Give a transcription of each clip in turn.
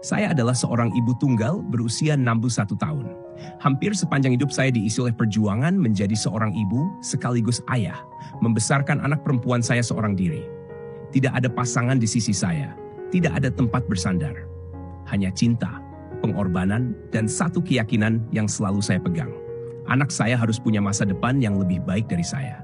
Saya adalah seorang ibu tunggal berusia 61 tahun. Hampir sepanjang hidup saya diisi oleh perjuangan menjadi seorang ibu sekaligus ayah, membesarkan anak perempuan saya seorang diri. Tidak ada pasangan di sisi saya, tidak ada tempat bersandar. Hanya cinta, pengorbanan, dan satu keyakinan yang selalu saya pegang. Anak saya harus punya masa depan yang lebih baik dari saya.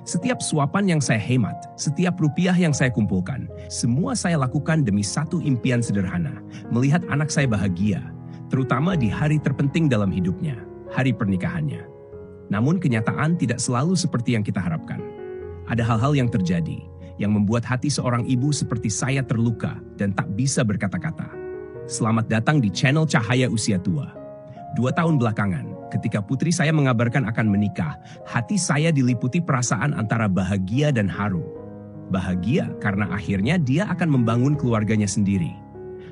Setiap suapan yang saya hemat, setiap rupiah yang saya kumpulkan, semua saya lakukan demi satu impian sederhana, melihat anak saya bahagia, terutama di hari terpenting dalam hidupnya, hari pernikahannya. Namun kenyataan tidak selalu seperti yang kita harapkan. Ada hal-hal yang terjadi, yang membuat hati seorang ibu seperti saya terluka dan tak bisa berkata-kata. Selamat datang di channel Cahaya Usia Tua. 2 tahun belakangan, ketika putri saya mengabarkan akan menikah, hati saya diliputi perasaan antara bahagia dan haru. Bahagia karena akhirnya dia akan membangun keluarganya sendiri.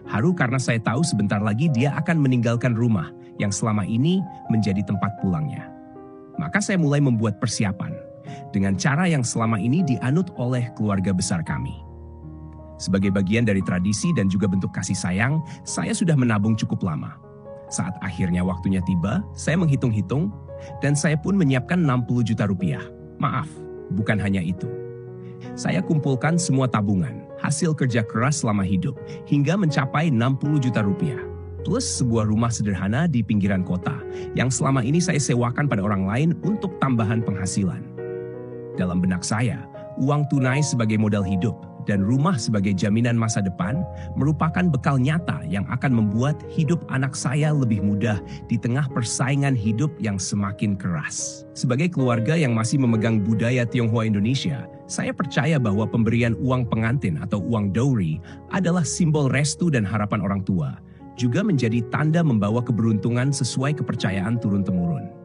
Haru karena saya tahu sebentar lagi dia akan meninggalkan rumah yang selama ini menjadi tempat pulangnya. Maka saya mulai membuat persiapan dengan cara yang selama ini dianut oleh keluarga besar kami. Sebagai bagian dari tradisi dan juga bentuk kasih sayang, saya sudah menabung cukup lama. Saat akhirnya waktunya tiba, saya menghitung-hitung dan saya pun menyiapkan 60 juta rupiah. Maaf, bukan hanya itu. Saya kumpulkan semua tabungan, hasil kerja keras selama hidup, hingga mencapai 60 juta rupiah. Plus sebuah rumah sederhana di pinggiran kota, yang selama ini saya sewakan pada orang lain untuk tambahan penghasilan. Dalam benak saya, uang tunai sebagai modal hidup, dan rumah sebagai jaminan masa depan merupakan bekal nyata yang akan membuat hidup anak saya lebih mudah di tengah persaingan hidup yang semakin keras. Sebagai keluarga yang masih memegang budaya Tionghoa Indonesia, saya percaya bahwa pemberian uang pengantin atau uang dowry adalah simbol restu dan harapan orang tua, juga menjadi tanda membawa keberuntungan sesuai kepercayaan turun-temurun.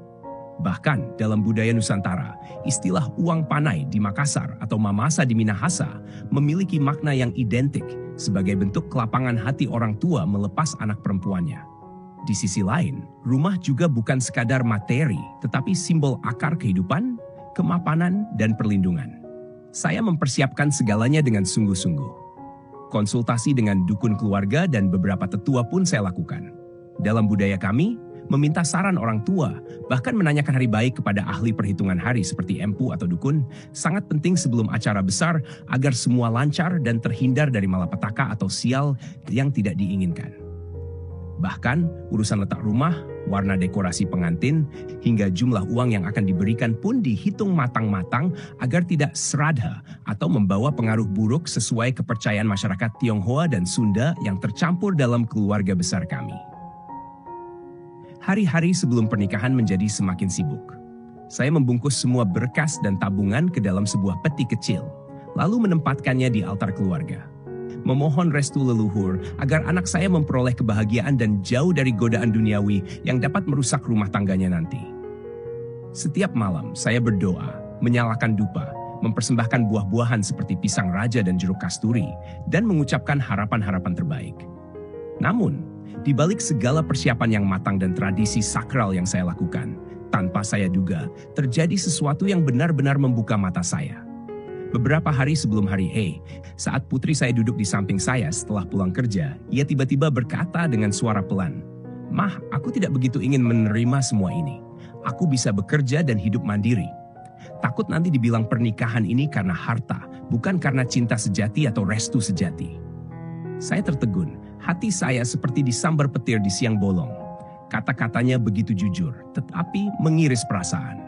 Bahkan dalam budaya Nusantara, istilah uang panai di Makassar atau mamasa di Minahasa memiliki makna yang identik sebagai bentuk kelapangan hati orang tua melepas anak perempuannya. Di sisi lain, rumah juga bukan sekadar materi, tetapi simbol akar kehidupan, kemapanan, dan perlindungan. Saya mempersiapkan segalanya dengan sungguh-sungguh. Konsultasi dengan dukun keluarga dan beberapa tetua pun saya lakukan. Dalam budaya kami, meminta saran orang tua, bahkan menanyakan hari baik kepada ahli perhitungan hari seperti empu atau dukun, sangat penting sebelum acara besar agar semua lancar dan terhindar dari malapetaka atau sial yang tidak diinginkan. Bahkan, urusan letak rumah, warna dekorasi pengantin, hingga jumlah uang yang akan diberikan pun dihitung matang-matang agar tidak seradha atau membawa pengaruh buruk sesuai kepercayaan masyarakat Tionghoa dan Sunda yang tercampur dalam keluarga besar kami. Hari-hari sebelum pernikahan menjadi semakin sibuk. Saya membungkus semua berkas dan tabungan ke dalam sebuah peti kecil, lalu menempatkannya di altar keluarga. Memohon restu leluhur agar anak saya memperoleh kebahagiaan dan jauh dari godaan duniawi yang dapat merusak rumah tangganya nanti. Setiap malam saya berdoa, menyalakan dupa, mempersembahkan buah-buahan seperti pisang raja dan jeruk kasturi, dan mengucapkan harapan-harapan terbaik. Namun, di balik segala persiapan yang matang dan tradisi sakral yang saya lakukan, tanpa saya duga, terjadi sesuatu yang benar-benar membuka mata saya. Beberapa hari sebelum hari H, saat putri saya duduk di samping saya setelah pulang kerja, ia tiba-tiba berkata dengan suara pelan, "Mah, aku tidak begitu ingin menerima semua ini. Aku bisa bekerja dan hidup mandiri. Takut nanti dibilang pernikahan ini karena harta, bukan karena cinta sejati atau restu sejati." Saya tertegun. Hati saya seperti disambar petir di siang bolong. Kata-katanya begitu jujur, tetapi mengiris perasaan.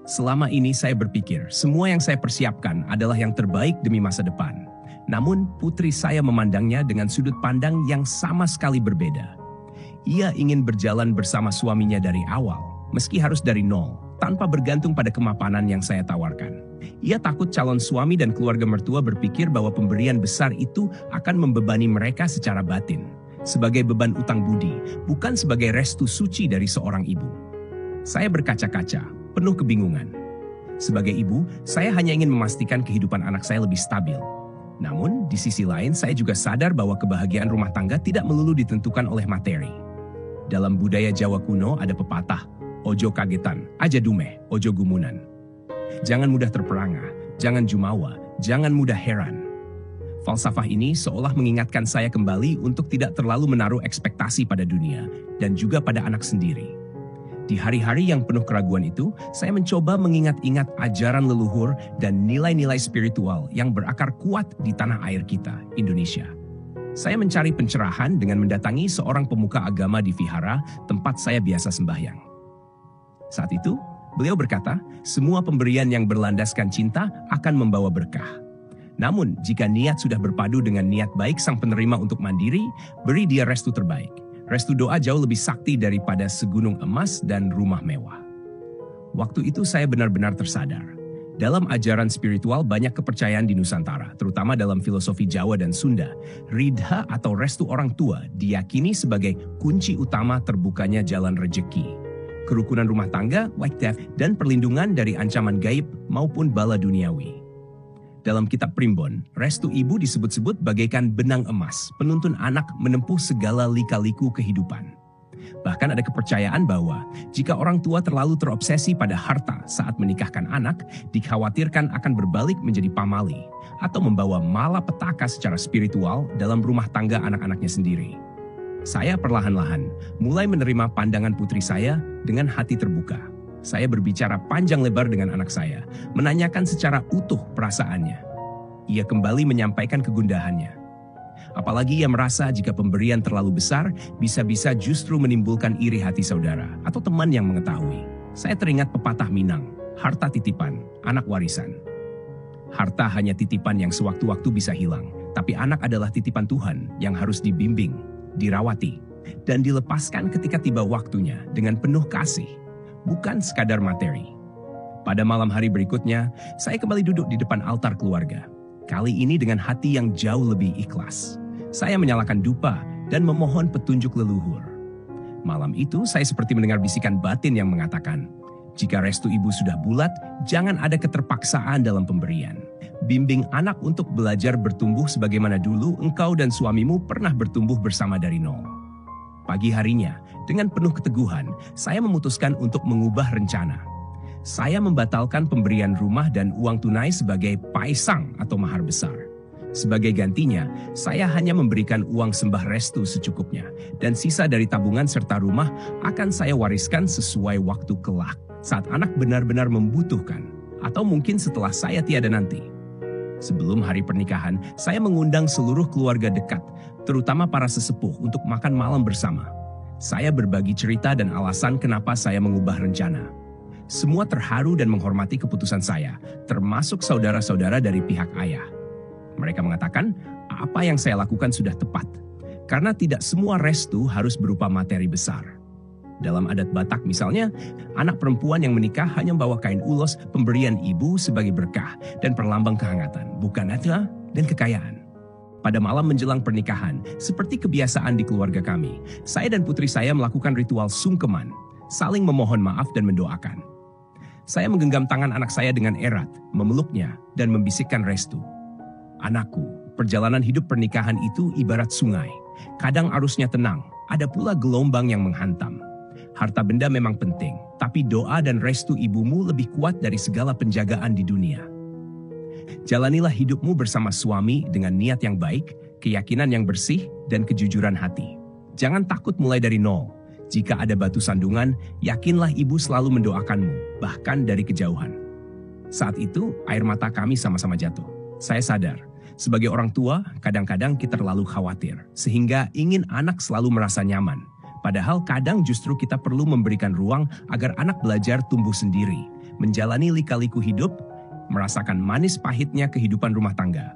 Selama ini saya berpikir, semua yang saya persiapkan adalah yang terbaik demi masa depan. Namun, putri saya memandangnya dengan sudut pandang yang sama sekali berbeda. Ia ingin berjalan bersama suaminya dari awal, meski harus dari nol, tanpa bergantung pada kemapanan yang saya tawarkan. Ia takut calon suami dan keluarga mertua berpikir bahwa pemberian besar itu akan membebani mereka secara batin, sebagai beban utang budi, bukan sebagai restu suci dari seorang ibu. Saya berkaca-kaca, penuh kebingungan. Sebagai ibu, saya hanya ingin memastikan kehidupan anak saya lebih stabil. Namun, di sisi lain, saya juga sadar bahwa kebahagiaan rumah tangga tidak melulu ditentukan oleh materi. Dalam budaya Jawa kuno ada pepatah, "Ojo kagetan, aja dumeh, ojo gumunan." Jangan mudah terperangah, jangan jumawa, jangan mudah heran. Falsafah ini seolah mengingatkan saya kembali untuk tidak terlalu menaruh ekspektasi pada dunia dan juga pada anak sendiri. Di hari-hari yang penuh keraguan itu, saya mencoba mengingat-ingat ajaran leluhur dan nilai-nilai spiritual yang berakar kuat di tanah air kita, Indonesia. Saya mencari pencerahan dengan mendatangi seorang pemuka agama di vihara tempat saya biasa sembahyang. Saat itu, beliau berkata, semua pemberian yang berlandaskan cinta akan membawa berkah. Namun, jika niat sudah berpadu dengan niat baik sang penerima untuk mandiri, beri dia restu terbaik. Restu doa jauh lebih sakti daripada segunung emas dan rumah mewah. Waktu itu saya benar-benar tersadar. Dalam ajaran spiritual banyak kepercayaan di Nusantara, terutama dalam filosofi Jawa dan Sunda. Ridha atau restu orang tua diyakini sebagai kunci utama terbukanya jalan rejeki. Kerukunan rumah tangga, like death, dan perlindungan dari ancaman gaib maupun bala duniawi. Dalam kitab Primbon, restu ibu disebut-sebut bagaikan benang emas, penuntun anak menempuh segala lika-liku kehidupan. Bahkan ada kepercayaan bahwa jika orang tua terlalu terobsesi pada harta saat menikahkan anak, dikhawatirkan akan berbalik menjadi pamali atau membawa malapetaka secara spiritual dalam rumah tangga anak-anaknya sendiri. Saya perlahan-lahan mulai menerima pandangan putri saya dengan hati terbuka. Saya berbicara panjang lebar dengan anak saya, menanyakan secara utuh perasaannya. Ia kembali menyampaikan kegundahannya. Apalagi ia merasa jika pemberian terlalu besar, bisa-bisa justru menimbulkan iri hati saudara atau teman yang mengetahui. Saya teringat pepatah Minang, harta titipan, anak warisan. Harta hanya titipan yang sewaktu-waktu bisa hilang, tapi anak adalah titipan Tuhan yang harus dibimbing, dirawati, dan dilepaskan ketika tiba waktunya dengan penuh kasih. Bukan sekadar materi. Pada malam hari berikutnya, saya kembali duduk di depan altar keluarga. Kali ini dengan hati yang jauh lebih ikhlas. Saya menyalakan dupa dan memohon petunjuk leluhur. Malam itu saya seperti mendengar bisikan batin yang mengatakan, jika restu ibu sudah bulat, jangan ada keterpaksaan dalam pemberian. Bimbing anak untuk belajar bertumbuh sebagaimana dulu engkau dan suamimu pernah bertumbuh bersama dari nol. Pagi harinya, dengan penuh keteguhan, saya memutuskan untuk mengubah rencana. Saya membatalkan pemberian rumah dan uang tunai sebagai paesang atau mahar besar. Sebagai gantinya, saya hanya memberikan uang sembah restu secukupnya, dan sisa dari tabungan serta rumah akan saya wariskan sesuai waktu kelak, saat anak benar-benar membutuhkan, atau mungkin setelah saya tiada nanti. Sebelum hari pernikahan, saya mengundang seluruh keluarga dekat, terutama para sesepuh untuk makan malam bersama. Saya berbagi cerita dan alasan kenapa saya mengubah rencana. Semua terharu dan menghormati keputusan saya, termasuk saudara-saudara dari pihak ayah. Mereka mengatakan, apa yang saya lakukan sudah tepat, karena tidak semua restu harus berupa materi besar. Dalam adat Batak misalnya, anak perempuan yang menikah hanya membawa kain ulos pemberian ibu sebagai berkah dan perlambang kehangatan, bukan harta dan kekayaan. Pada malam menjelang pernikahan, seperti kebiasaan di keluarga kami, saya dan putri saya melakukan ritual sungkeman, saling memohon maaf dan mendoakan. Saya menggenggam tangan anak saya dengan erat, memeluknya, dan membisikkan restu. Anakku, perjalanan hidup pernikahan itu ibarat sungai. Kadang arusnya tenang, ada pula gelombang yang menghantam. Harta benda memang penting, tapi doa dan restu ibumu lebih kuat dari segala penjagaan di dunia. Jalanilah hidupmu bersama suami dengan niat yang baik, keyakinan yang bersih, dan kejujuran hati. Jangan takut mulai dari nol. Jika ada batu sandungan, yakinlah ibu selalu mendoakanmu, bahkan dari kejauhan. Saat itu, air mata kami sama-sama jatuh. Saya sadar, sebagai orang tua, kadang-kadang kita terlalu khawatir, sehingga ingin anak selalu merasa nyaman. Padahal kadang justru kita perlu memberikan ruang agar anak belajar tumbuh sendiri, menjalani lika-liku hidup, merasakan manis pahitnya kehidupan rumah tangga.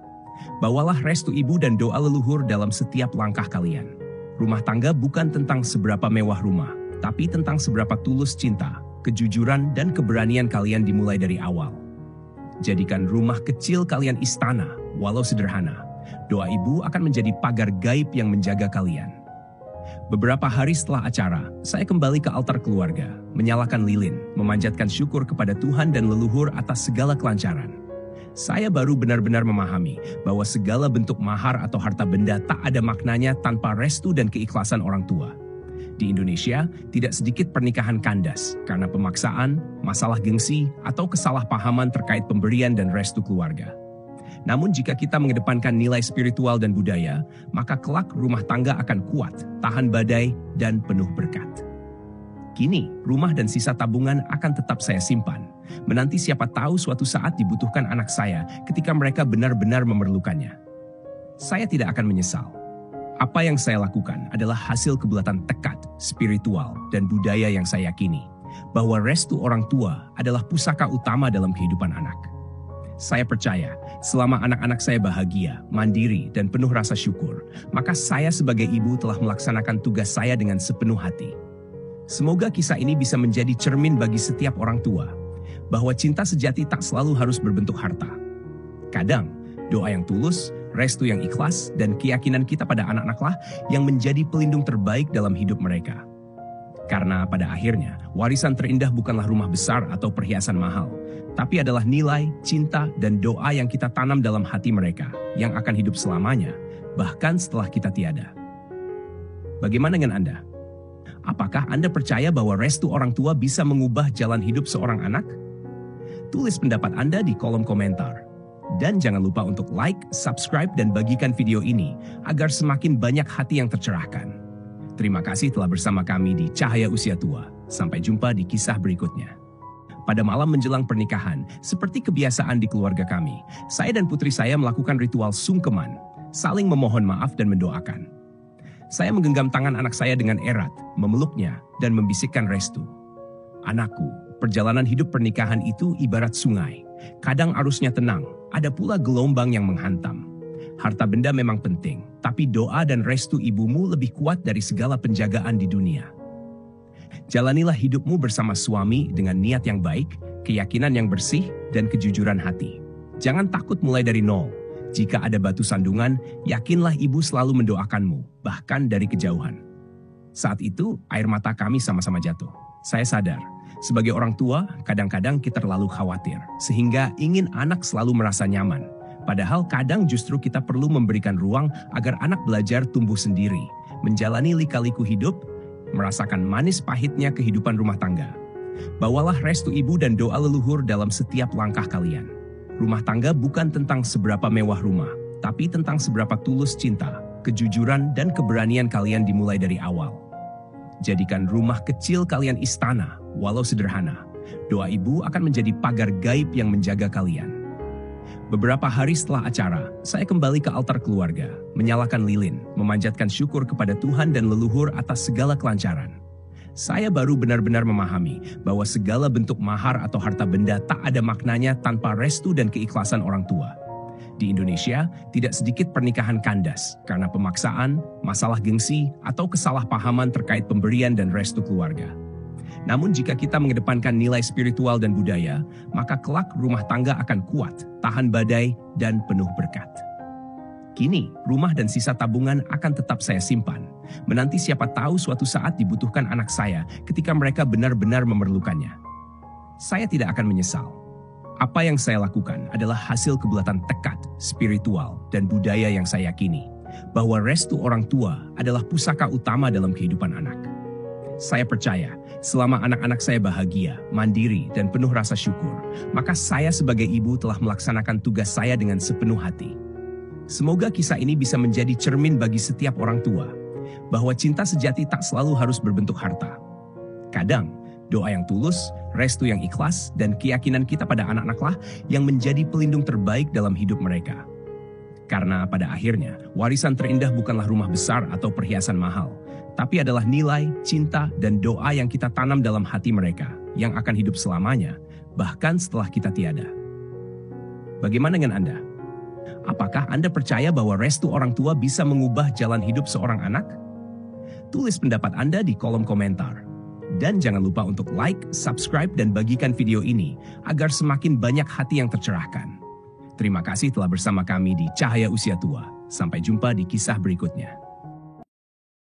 Bawalah restu ibu dan doa leluhur dalam setiap langkah kalian. Rumah tangga bukan tentang seberapa mewah rumah, tapi tentang seberapa tulus cinta, kejujuran, dan keberanian kalian dimulai dari awal. Jadikan rumah kecil kalian istana, walau sederhana. Doa ibu akan menjadi pagar gaib yang menjaga kalian. Beberapa hari setelah acara, saya kembali ke altar keluarga, menyalakan lilin, memanjatkan syukur kepada Tuhan dan leluhur atas segala kelancaran. Saya baru benar-benar memahami bahwa segala bentuk mahar atau harta benda tak ada maknanya tanpa restu dan keikhlasan orang tua. Di Indonesia, tidak sedikit pernikahan kandas karena pemaksaan, masalah gengsi, atau kesalahpahaman terkait pemberian dan restu keluarga. Namun jika kita mengedepankan nilai spiritual dan budaya, maka kelak rumah tangga akan kuat, tahan badai, dan penuh berkat. Kini, rumah dan sisa tabungan akan tetap saya simpan. Menanti siapa tahu suatu saat dibutuhkan anak saya ketika mereka benar-benar memerlukannya. Saya tidak akan menyesal. Apa yang saya lakukan adalah hasil kebulatan tekad, spiritual, dan budaya yang saya yakini, bahwa restu orang tua adalah pusaka utama dalam kehidupan anak. Saya percaya, selama anak-anak saya bahagia, mandiri, dan penuh rasa syukur, maka saya sebagai ibu telah melaksanakan tugas saya dengan sepenuh hati. Semoga kisah ini bisa menjadi cermin bagi setiap orang tua, bahwa cinta sejati tak selalu harus berbentuk harta. Kadang, doa yang tulus, restu yang ikhlas, dan keyakinan kita pada anak-anaklah yang menjadi pelindung terbaik dalam hidup mereka. Karena pada akhirnya, warisan terindah bukanlah rumah besar atau perhiasan mahal, tapi adalah nilai, cinta, dan doa yang kita tanam dalam hati mereka, yang akan hidup selamanya, bahkan setelah kita tiada. Bagaimana dengan Anda? Apakah Anda percaya bahwa restu orang tua bisa mengubah jalan hidup seorang anak? Tulis pendapat Anda di kolom komentar. Dan jangan lupa untuk like, subscribe, dan bagikan video ini agar semakin banyak hati yang tercerahkan. Terima kasih telah bersama kami di Cahaya Usia Tua. Sampai jumpa di kisah berikutnya. Pada malam menjelang pernikahan, seperti kebiasaan di keluarga kami, saya dan putri saya melakukan ritual sungkeman, saling memohon maaf dan mendoakan. Saya menggenggam tangan anak saya dengan erat, memeluknya, dan membisikkan restu. Anakku, perjalanan hidup pernikahan itu ibarat sungai. Kadang arusnya tenang, ada pula gelombang yang menghantam. Harta benda memang penting, tapi doa dan restu ibumu lebih kuat dari segala penjagaan di dunia. Jalanilah hidupmu bersama suami dengan niat yang baik, keyakinan yang bersih, dan kejujuran hati. Jangan takut mulai dari nol. Jika ada batu sandungan, yakinlah ibu selalu mendoakanmu, bahkan dari kejauhan. Saat itu, air mata kami sama-sama jatuh. Saya sadar, sebagai orang tua, kadang-kadang kita terlalu khawatir, sehingga ingin anak selalu merasa nyaman. Padahal kadang justru kita perlu memberikan ruang agar anak belajar tumbuh sendiri, menjalani lika-liku hidup, merasakan manis pahitnya kehidupan rumah tangga. Bawalah restu ibu dan doa leluhur dalam setiap langkah kalian. Rumah tangga bukan tentang seberapa mewah rumah, tapi tentang seberapa tulus cinta, kejujuran, dan keberanian kalian dimulai dari awal. Jadikan rumah kecil kalian istana, walau sederhana. Doa ibu akan menjadi pagar gaib yang menjaga kalian. Beberapa hari setelah acara, saya kembali ke altar keluarga, menyalakan lilin, memanjatkan syukur kepada Tuhan dan leluhur atas segala kelancaran. Saya baru benar-benar memahami bahwa segala bentuk mahar atau harta benda tak ada maknanya tanpa restu dan keikhlasan orang tua. Di Indonesia, tidak sedikit pernikahan kandas karena pemaksaan, masalah gengsi, atau kesalahpahaman terkait pemberian dan restu keluarga. Namun jika kita mengedepankan nilai spiritual dan budaya, maka kelak rumah tangga akan kuat, tahan badai, dan penuh berkat. Kini, rumah dan sisa tabungan akan tetap saya simpan. Menanti siapa tahu suatu saat dibutuhkan anak saya ketika mereka benar-benar memerlukannya. Saya tidak akan menyesal. Apa yang saya lakukan adalah hasil kebulatan tekad, spiritual, dan budaya yang saya yakini, bahwa restu orang tua adalah pusaka utama dalam kehidupan anak. Saya percaya, selama anak-anak saya bahagia, mandiri, dan penuh rasa syukur, maka saya sebagai ibu telah melaksanakan tugas saya dengan sepenuh hati. Semoga kisah ini bisa menjadi cermin bagi setiap orang tua, bahwa cinta sejati tak selalu harus berbentuk harta. Kadang, doa yang tulus, restu yang ikhlas, dan keyakinan kita pada anak-anaklah yang menjadi pelindung terbaik dalam hidup mereka. Karena pada akhirnya, warisan terindah bukanlah rumah besar atau perhiasan mahal, tapi adalah nilai, cinta, dan doa yang kita tanam dalam hati mereka, yang akan hidup selamanya, bahkan setelah kita tiada. Bagaimana dengan Anda? Apakah Anda percaya bahwa restu orang tua bisa mengubah jalan hidup seorang anak? Tulis pendapat Anda di kolom komentar. Dan jangan lupa untuk like, subscribe, dan bagikan video ini agar semakin banyak hati yang tercerahkan. Terima kasih telah bersama kami di Cahaya Usia Tua. Sampai jumpa di kisah berikutnya.